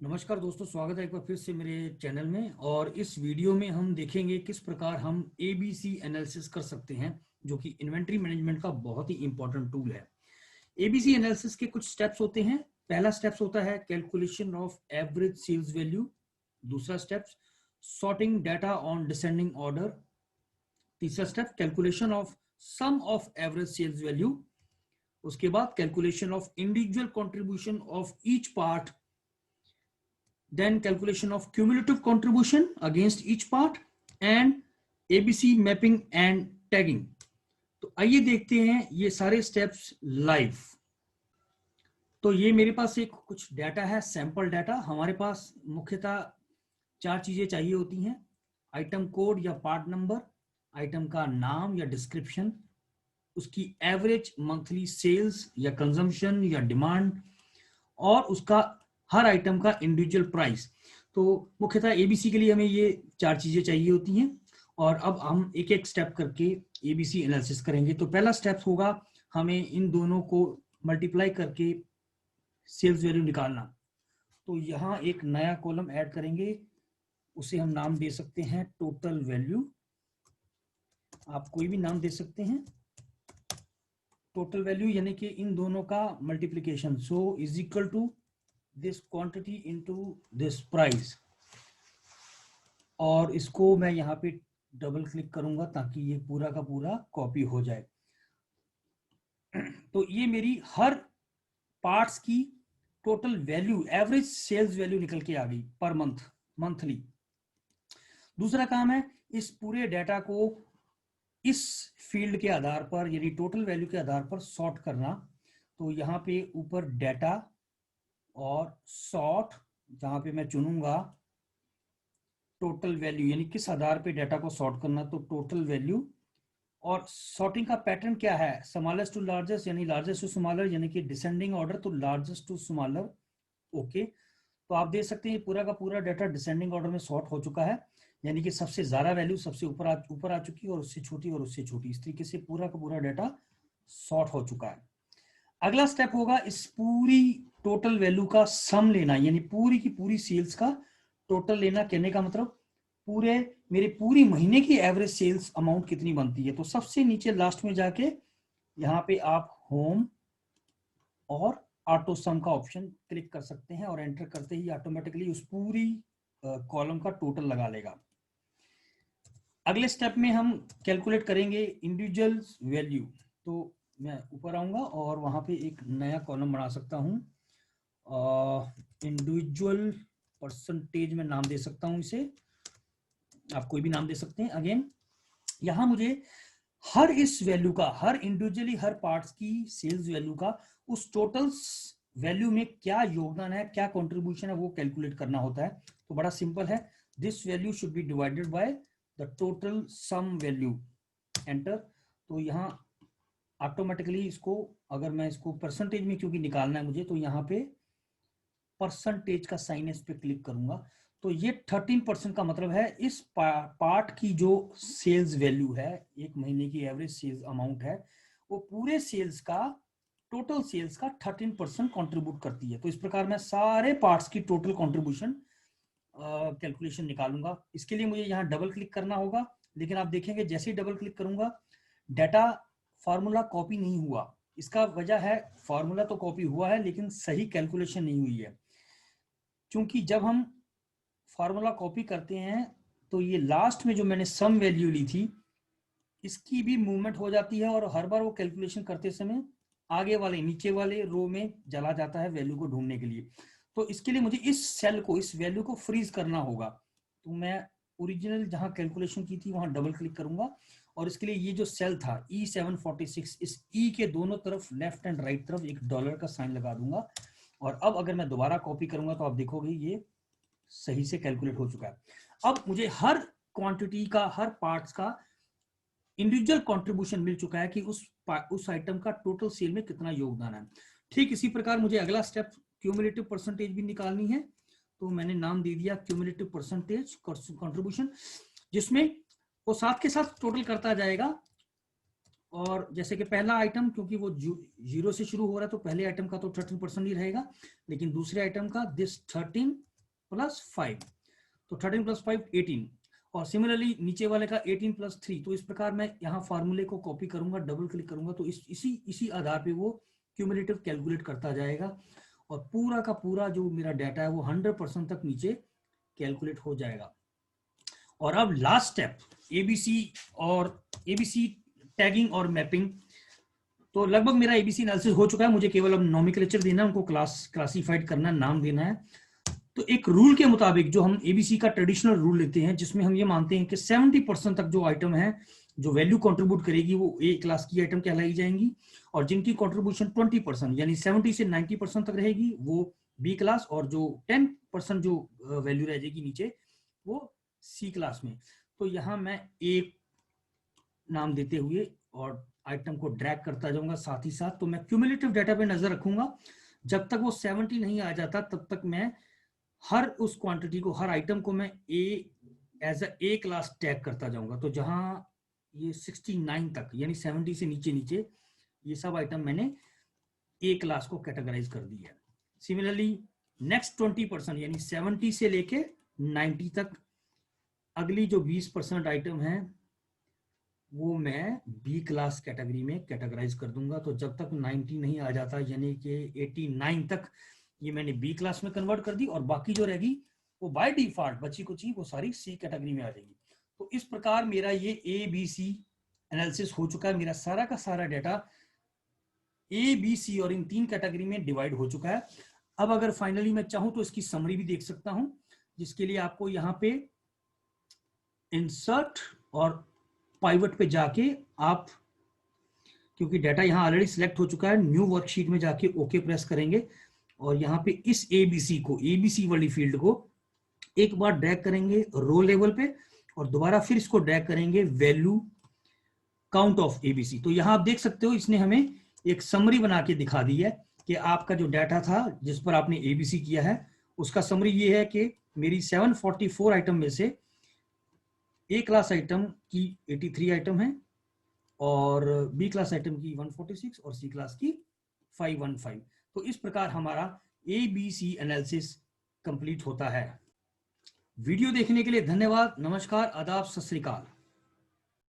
नमस्कार दोस्तों, स्वागत है एक बार फिर से मेरे चैनल में। और इस वीडियो में हम देखेंगे किस प्रकार हम एबीसी एनालिसिस कर सकते हैं, जो कि इन्वेंट्री मैनेजमेंट का बहुत ही इंपॉर्टेंट टूल है। एबीसी एनालिसिस के कुछ स्टेप्स होते हैं। पहला स्टेप्स होता है calculation of average sales value. दूसरा steps sorting data on descending order. तीसरा step calculation of sum of average sales value. उसके बाद calculation of individual contribution of each part, then calculation of cumulative contribution against each part, and ABC mapping and tagging। तो आइए देखते हैं ये सारे steps live. तो ये मेरे पास एक कुछ डाटा है, सैंपल डाटा। हमारे पास मुख्यतः चार चीजें चाहिए होती हैं: आइटम कोड या पार्ट नंबर, आइटम का नाम या डिस्क्रिप्शन, उसकी एवरेज मंथली सेल्स या कंजम्पशन या डिमांड, और उसका हर आइटम का इंडिविजुअल प्राइस। तो मुख्यतः एबीसी के लिए हमें ये चार चीजें चाहिए होती हैं। और अब हम एक एक स्टेप करके एबीसी एनालिसिस करेंगे। तो पहला स्टेप होगा हमें इन दोनों को मल्टीप्लाई करके सेल्स वैल्यू निकालना। तो यहाँ एक नया कॉलम ऐड करेंगे, उसे हम नाम दे सकते हैं टोटल वैल्यू। आप कोई भी नाम दे सकते हैं। टोटल वैल्यू यानी कि इन दोनों का multiplication, so is equal to this quantity into this price. और इसको मैं यहाँ पे डबल क्लिक करूंगा ताकि ये पूरा का पूरा कॉपी हो जाए। तो ये मेरी हर पार्ट्स की total value, average sales value निकल के आ गई पर मंथ, मंथली। दूसरा काम है इस पूरे डाटा को इस फील्ड के आधार पर यानी टोटल वैल्यू के आधार पर सॉर्ट करना। तो यहाँ पे ऊपर डाटा और सॉर्ट, जहां पे मैं चुनूंगा टोटल वैल्यू यानी किस आधार पे डाटा को सॉर्ट करना, तो टोटल वैल्यू। और सॉर्टिंग का पैटर्न क्या है, स्मॉलेस्ट टू लार्जेस्ट यानी लार्जेस्ट टू स्मॉलर, यानी कि डिसेंडिंग ऑर्डर तो लार्जेस्ट टू स्मॉलर। ओके, तो आप देख सकते हैं पूरा का पूरा डाटा डिसेंडिंग ऑर्डर में सॉर्ट हो चुका है, यानी कि सबसे ज्यादा वैल्यू सबसे ऊपर आ चुकी है और उससे छोटी और उससे छोटी, इस तरीके से पूरा का पूरा डाटा सॉर्ट हो चुका है। अगला स्टेप होगा इस पूरी टोटल वैल्यू का सम लेना, यानी पूरी की पूरी सेल्स का टोटल लेना। कहने का मतलब पूरे मेरे पूरी महीने की एवरेज सेल्स अमाउंट कितनी बनती है। तो सबसे नीचे लास्ट में जाके यहाँ पे आप होम और ऑटो सम का ऑप्शन क्लिक कर सकते हैं और एंटर करते ही ऑटोमेटिकली उस पूरी कॉलम का टोटल लगा लेगा। अगले स्टेप में हम कैलकुलेट करेंगे इंडिविजुअल वैल्यू। तो मैं ऊपर आऊंगा और वहां पे एक नया कॉलम बना सकता हूं, इंडिविजुअल परसेंटेज में नाम दे सकता हूं इसे, आप कोई भी नाम दे सकते हैं। अगेन यहां मुझे हर इस वैल्यू का, हर इंडिविजुअली हर पार्ट्स की सेल्स वैल्यू का उस टोटल वैल्यू में क्या योगदान है, क्या कंट्रीब्यूशन है, वो कैलकुलेट करना होता है। तो बड़ा सिंपल है, this value should be divided by the total sum value, enter. तो यहाँ ऑटोमेटिकली इसको, अगर मैं इसको परसेंटेज में क्योंकि निकालना है मुझे, तो यहाँ पे परसेंटेज का साइन इस पे क्लिक करूंगा। तो ये 13% का मतलब है इस पार्ट की जो सेल्स वैल्यू है, एक महीने की एवरेज सेल्स अमाउंट है, वो पूरे सेल्स का, टोटल सेल्स का 13% कंट्रीब्यूट करती है। तो इस प्रकार मैं सारे पार्ट्स की टोटल कंट्रीब्यूशन कैलकुलेशन निकालूंगा। इसके लिए मुझे यहाँ डबल क्लिक करना होगा, लेकिन आप देखेंगे जैसे ही डबल क्लिक करूंगा डाटा फॉर्मूला कॉपी नहीं हुआ। इसका वजह है, फॉर्मूला तो कॉपी हुआ है लेकिन सही कैलकुलेशन नहीं हुई है। क्योंकि जब हम फॉर्मूला कॉपी करते हैं तो ये लास्ट में जो मैंने सम वैल्यू ली थी इसकी भी मूवमेंट हो जाती है, और हर बार वो कैलकुलेशन करते समय आगे वाले नीचे वाले रो में चला जाता है वैल्यू को ढूंढने के लिए। तो इसके लिए मुझे इस सेल को, इस वैल्यू को फ्रीज करना होगा। तो मैं ओरिजिनल जहां कैलकुलेशन की थी वहां डबल क्लिक करूंगा, और इसके लिए ये जो सेल था E746, इस E के दोनों तरफ लेफ्ट एंड राइट तरफ एक डॉलर का साइन लगा दूंगा। और अब अगर मैं दोबारा कॉपी करूंगा तो आप देखोगे ये सही से कैलकुलेट हो चुका है। अब मुझे हर क्वांटिटी का, हर पार्ट्स का इंडिविजुअल कंट्रीब्यूशन मिल चुका है कि उस आइटम का टोटल सेल में कितना योगदान है। ठीक इसी प्रकार मुझे अगला स्टेप क्यूमुलेटिव परसेंटेज भी निकालनी है। तो मैंने नाम दे दिया क्यूमुलेटिव परसेंटेज कंट्रीब्यूशन, जिसमें वो साथ के साथ टोटल करता जाएगा। और जैसे कि पहला आइटम क्योंकि वो जीरो से शुरू हो रहा है तो पहले आइटम का तो 13% ही रहेगा, लेकिन दूसरे आइटम का दिस 13 प्लस 5, तो 13 प्लस 5 18, और सिमिलरली नीचे वाले का 18 प्लस 3। तो इस प्रकार मैं यहाँ फार्मूले को कॉपी करूंगा, डबल क्लिक करूंगा, तो इसी आधार पे वो क्यूमुलेटिव कैलकुलेट करता जाएगा और पूरा का पूरा जो मेरा डाटा है वो 100% तक नीचे कैलकुलेट हो जाएगा। और अब लास्ट स्टेप एबीसी टैगिंग और मैपिंग। तो लगभग मेरा एबीसी एनालिसिस हो चुका है, मुझे केवल अब नोमेनक्लेचर देना है, उनको क्लासिफाइड करना, नाम देना है। तो एक रूल के मुताबिक जो हम एबीसी का ट्रेडिशनल रूल लेते हैं, जिसमें हम ये मानते हैं कि 70% तक जो आइटम है जो वैल्यू कंट्रीब्यूट करेगी वो ए क्लास की आइटम कहलाई जाएंगी, और जिनकी कंट्रीब्यूशन 20% यानी 70 से 90% तक रहेगी वो बी क्लास, और जो 10% जो वैल्यू रह जाएगी नीचे वो सी क्लास में। तो यहाँ मैं एक नाम देते हुए और आइटम को ड्रैग करता जाऊंगा साथ ही साथ। तो मैं क्यूमुलेटिव डाटा पे नजर रखूंगा, जब तक वो 70 नहीं आ जाता तब तक मैं हर उस क्वांटिटी को, हर आइटम को मैं एज ए क्लास टैग करता जाऊंगा। तो जहां ये 69 तक यानी 70 से नीचे नीचे ये सब आइटम मैंने ए क्लास को कैटेगराइज कर दी है। सिमिलरली नेक्स्ट 20% यानी 70 से लेके 90 तक अगली जो 20% आइटम है वो मैं बी क्लास कैटेगरी में कैटेगराइज कर दूंगा। तो जब तक 90 नहीं आ जाता यानी कि 89 तक ये मैंने बी क्लास में कन्वर्ट कर दी, और बाकी जो रहेगी वो बाय डिफॉल्ट बची कुची वो सारी सी कैटेगरी में आ जाएगी। तो इस प्रकार मेरा ये ए बी सी एनालिसिस हो चुका है। मेरा सारा का सारा डाटा ए बी सी और इन 3 कैटेगरी में डिवाइड हो चुका है। अब अगर फाइनली मैं चाहूं तो इसकी समरी भी देख सकता हूं, जिसके लिए आपको यहाँ पे इंसर्ट और पाइवट पे जाके आप, क्योंकि डाटा यहाँ ऑलरेडी सिलेक्ट हो चुका है, न्यू वर्कशीट में जाके ओके प्रेस करेंगे और यहाँ पे इस एबीसी को, एबीसी वाली फील्ड को एक बार ड्रैग करेंगे रो लेवल पे और दोबारा फिर इसको ड्रैग करेंगे वैल्यू काउंट ऑफ एबीसी। तो यहाँ आप देख सकते हो इसने हमें एक समरी बना के दिखा दी है कि आपका जो डाटा था जिस पर आपने एबीसी किया है उसका समरी ये है कि मेरी 744 आइटम में से ए क्लास आइटम की 83 आइटम है और बी क्लास आइटम की 146 और सी क्लास की 515। तो इस प्रकार हमारा एबीसी एनालिसिस कंप्लीट होता है। वीडियो देखने के लिए धन्यवाद। नमस्कार, आदाब, सत श्री अकाल।